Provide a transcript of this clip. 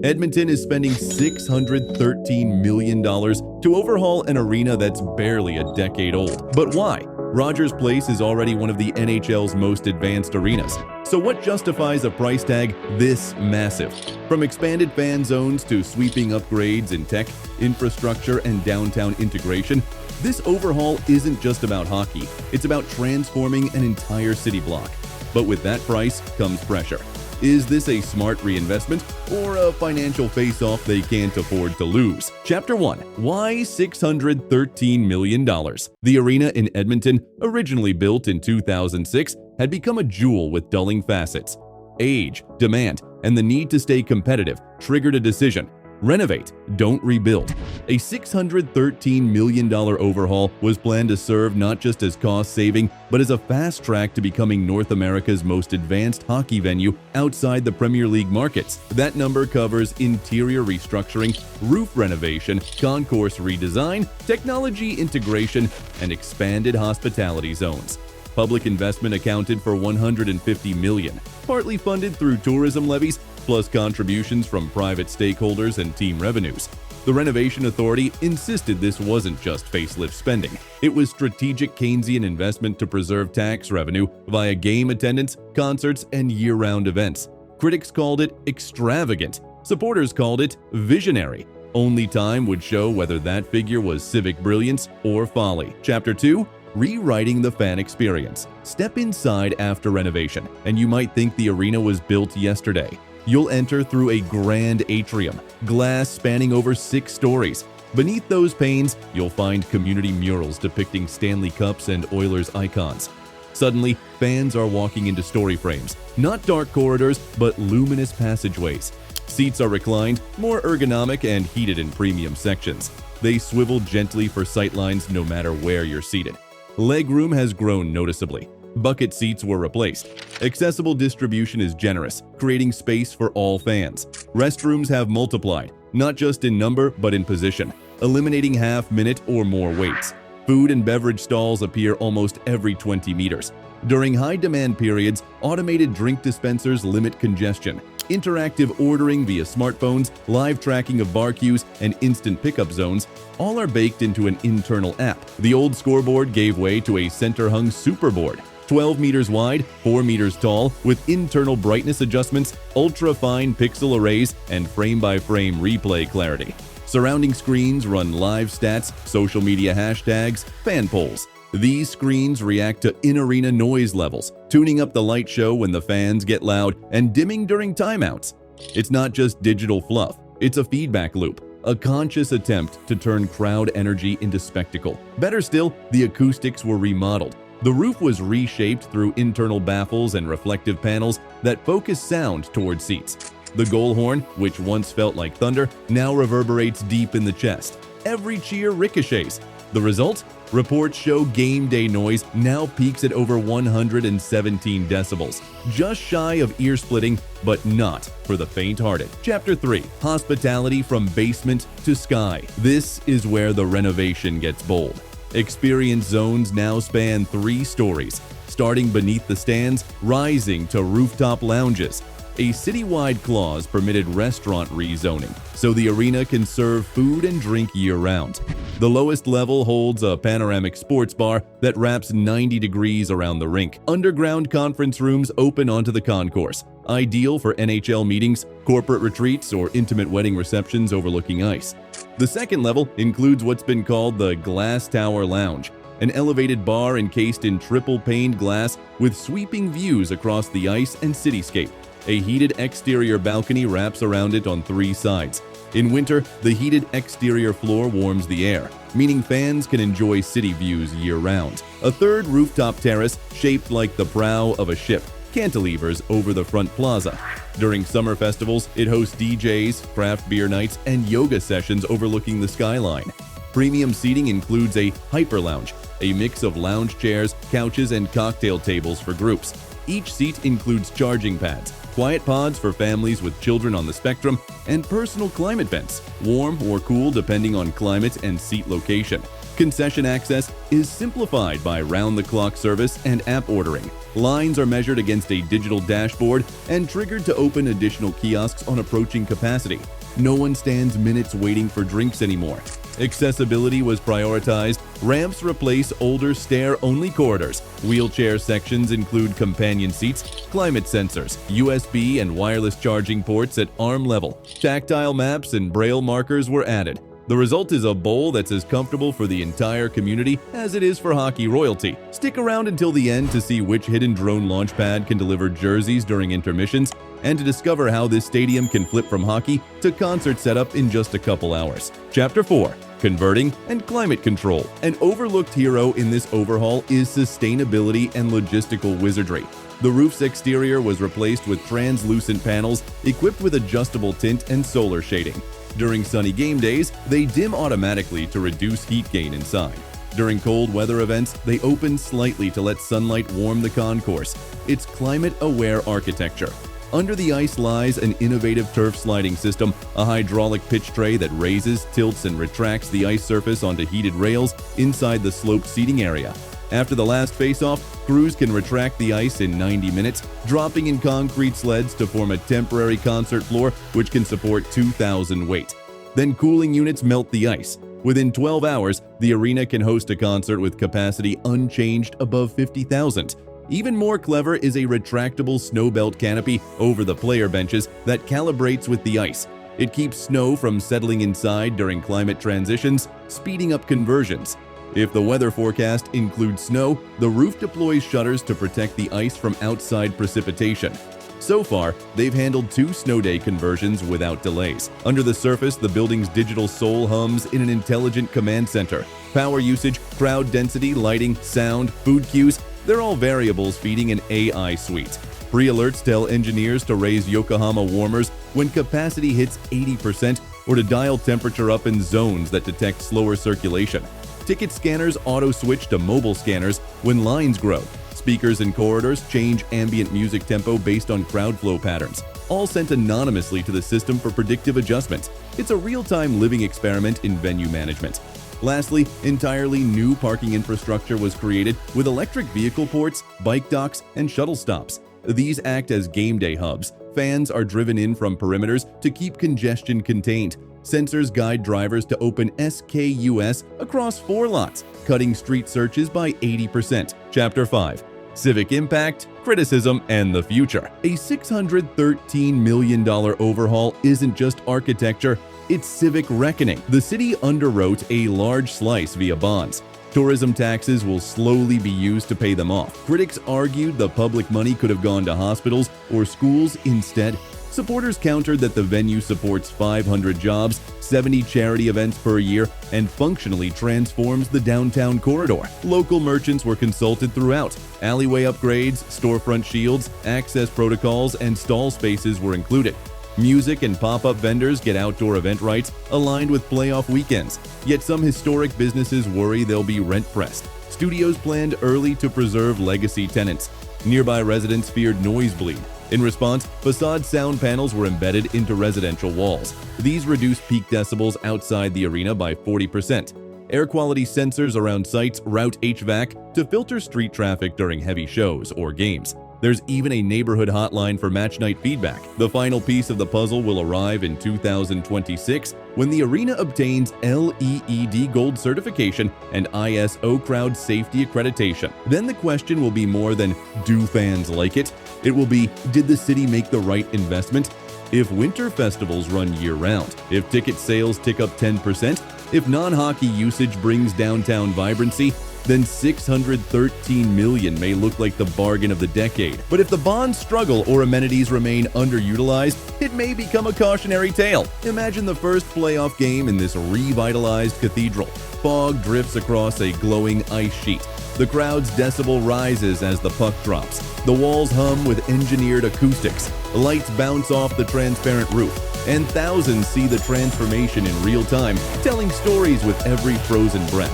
Edmonton is spending $613 million to overhaul an arena that's barely a decade old. But why? Rogers Place is already one of the NHL's most advanced arenas. So what justifies a price tag this massive? From expanded fan zones to sweeping upgrades in tech, infrastructure, and downtown integration, this overhaul isn't just about hockey. It's about transforming an entire city block. But with that price comes pressure. Is this a smart reinvestment or a financial face-off they can't afford to lose? Chapter 1. Why $613 million? The arena in Edmonton, originally built in 2006, had become a jewel with dulling facets. Age, demand, and the need to stay competitive triggered a decision. Renovate, don't rebuild. A $613 million overhaul was planned to serve not just as cost-saving, but as a fast track to becoming North America's most advanced hockey venue outside the Premier League markets. That number covers interior restructuring, roof renovation, concourse redesign, technology integration, and expanded hospitality zones. Public investment accounted for $150 million, partly funded through tourism levies, plus contributions from private stakeholders and team revenues. The Renovation Authority insisted this wasn't just facelift spending. It was strategic Keynesian investment to preserve tax revenue via game attendance, concerts, and year-round events. Critics called it extravagant. Supporters called it visionary. Only time would show whether that figure was civic brilliance or folly. Chapter 2. Rewriting the fan experience. Step inside after renovation, and you might think the arena was built yesterday. You'll enter through a grand atrium, glass spanning over 6 stories. Beneath those panes, you'll find community murals depicting Stanley Cups and Oilers icons. Suddenly, fans are walking into story frames, not dark corridors, but luminous passageways. Seats are reclined, more ergonomic, and heated in premium sections. They swivel gently for sightlines no matter where you're seated. Legroom has grown noticeably. Bucket seats were replaced. Accessible distribution is generous, creating space for all fans. Restrooms have multiplied, not just in number but in position, eliminating half-minute or more waits. Food and beverage stalls appear almost every 20 meters. During high-demand periods, automated drink dispensers limit congestion. Interactive ordering via smartphones, live tracking of bar queues, and instant pickup zones all are baked into an internal app. The old scoreboard gave way to a center-hung superboard, 12 meters wide, 4 meters tall, with internal brightness adjustments, ultra-fine pixel arrays, and frame-by-frame replay clarity. Surrounding screens run live stats, social media hashtags, fan polls. These screens react to in-arena noise levels, tuning up the light show when the fans get loud and dimming during timeouts. It's not just digital fluff, it's a feedback loop, a conscious attempt to turn crowd energy into spectacle. Better still, the acoustics were remodeled. The roof was reshaped through internal baffles and reflective panels that focus sound toward seats. The goal horn, which once felt like thunder, now reverberates deep in the chest. Every cheer ricochets. The result? Reports show game day noise now peaks at over 117 decibels, just shy of ear-splitting, but not for the faint-hearted. Chapter 3. Hospitality from basement to sky. This is where the renovation gets bold. Experience zones now span 3 stories, starting beneath the stands, rising to rooftop lounges. A citywide clause permitted restaurant rezoning, so the arena can serve food and drink year-round. The lowest level holds a panoramic sports bar that wraps 90 degrees around the rink. Underground conference rooms open onto the concourse, ideal for NHL meetings, corporate retreats, or intimate wedding receptions overlooking ice. The second level includes what's been called the Glass Tower Lounge, an elevated bar encased in triple-paned glass with sweeping views across the ice and cityscape. A heated exterior balcony wraps around it on 3 sides. In winter, the heated exterior floor warms the air, meaning fans can enjoy city views year-round. A third rooftop terrace, shaped like the prow of a ship, cantilevers over the front plaza. During summer festivals, it hosts DJs, craft beer nights, and yoga sessions overlooking the skyline. Premium seating includes a hyper lounge, a mix of lounge chairs, couches, and cocktail tables for groups. Each seat includes charging pads, quiet pods for families with children on the spectrum, and personal climate vents, warm or cool depending on climate and seat location. Concession access is simplified by round-the-clock service and app ordering. Lines are measured against a digital dashboard and triggered to open additional kiosks on approaching capacity. No one stands minutes waiting for drinks anymore. Accessibility was prioritized. Ramps replace older stair-only corridors. Wheelchair sections include companion seats, climate sensors, USB and wireless charging ports at arm level. Tactile maps and braille markers were added. The result is a bowl that's as comfortable for the entire community as it is for hockey royalty. Stick around until the end to see which hidden drone launch pad can deliver jerseys during intermissions and to discover how this stadium can flip from hockey to concert setup in just a couple hours. Chapter 4. Converting and Climate Control. An overlooked hero in this overhaul is sustainability and logistical wizardry. The roof's exterior was replaced with translucent panels equipped with adjustable tint and solar shading. During sunny game days, they dim automatically to reduce heat gain inside. During cold weather events, they open slightly to let sunlight warm the concourse. It's climate-aware architecture. Under the ice lies an innovative turf sliding system, a hydraulic pitch tray that raises, tilts, and retracts the ice surface onto heated rails inside the sloped seating area. After the last face-off, crews can retract the ice in 90 minutes, dropping in concrete sleds to form a temporary concert floor which can support 2,000 weight. Then cooling units melt the ice. Within 12 hours, the arena can host a concert with capacity unchanged above 50,000. Even more clever is a retractable snow belt canopy over the player benches that calibrates with the ice. It keeps snow from settling inside during climate transitions, speeding up conversions. If the weather forecast includes snow, the roof deploys shutters to protect the ice from outside precipitation. So far, they've handled 2 snow day conversions without delays. Under the surface, the building's digital soul hums in an intelligent command center. Power usage, crowd density, lighting, sound, food cues, they're all variables feeding an AI suite. Pre-alerts tell engineers to raise Yokohama warmers when capacity hits 80% or to dial temperature up in zones that detect slower circulation. Ticket scanners auto-switch to mobile scanners when lines grow. Speakers in corridors change ambient music tempo based on crowd flow patterns, all sent anonymously to the system for predictive adjustments. It's a real-time living experiment in venue management. Lastly, entirely new parking infrastructure was created with electric vehicle ports, bike docks, and shuttle stops. These act as game day hubs. Fans are driven in from perimeters to keep congestion contained. Sensors guide drivers to open SKUS across 4 lots, cutting street searches by 80%. Chapter 5. Civic Impact, Criticism, and the Future. A $613 million overhaul isn't just architecture, it's civic reckoning. The city underwrote a large slice via bonds. Tourism taxes will slowly be used to pay them off. Critics argued the public money could have gone to hospitals or schools instead. Supporters countered that the venue supports 500 jobs, 70 charity events per year, and functionally transforms the downtown corridor. Local merchants were consulted throughout. Alleyway upgrades, storefront shields, access protocols, and stall spaces were included. Music and pop-up vendors get outdoor event rights aligned with playoff weekends. Yet some historic businesses worry they'll be rent-pressed. Studios planned early to preserve legacy tenants. Nearby residents feared noise bleed. In response, facade sound panels were embedded into residential walls. These reduced peak decibels outside the arena by 40%. Air quality sensors around sites route HVAC to filter street traffic during heavy shows or games. There's even a neighborhood hotline for match night feedback. The final piece of the puzzle will arrive in 2026 when the arena obtains LEED Gold certification and ISO Crowd Safety accreditation. Then the question will be more than, do fans like it? It will be, did the city make the right investment? If winter festivals run year-round, if ticket sales tick up 10%, if non-hockey usage brings downtown vibrancy, then $613 million may look like the bargain of the decade. But if the bonds struggle or amenities remain underutilized, it may become a cautionary tale. Imagine the first playoff game in this revitalized cathedral. Fog drifts across a glowing ice sheet. The crowd's decibel rises as the puck drops. The walls hum with engineered acoustics. Lights bounce off the transparent roof. And thousands see the transformation in real time, telling stories with every frozen breath.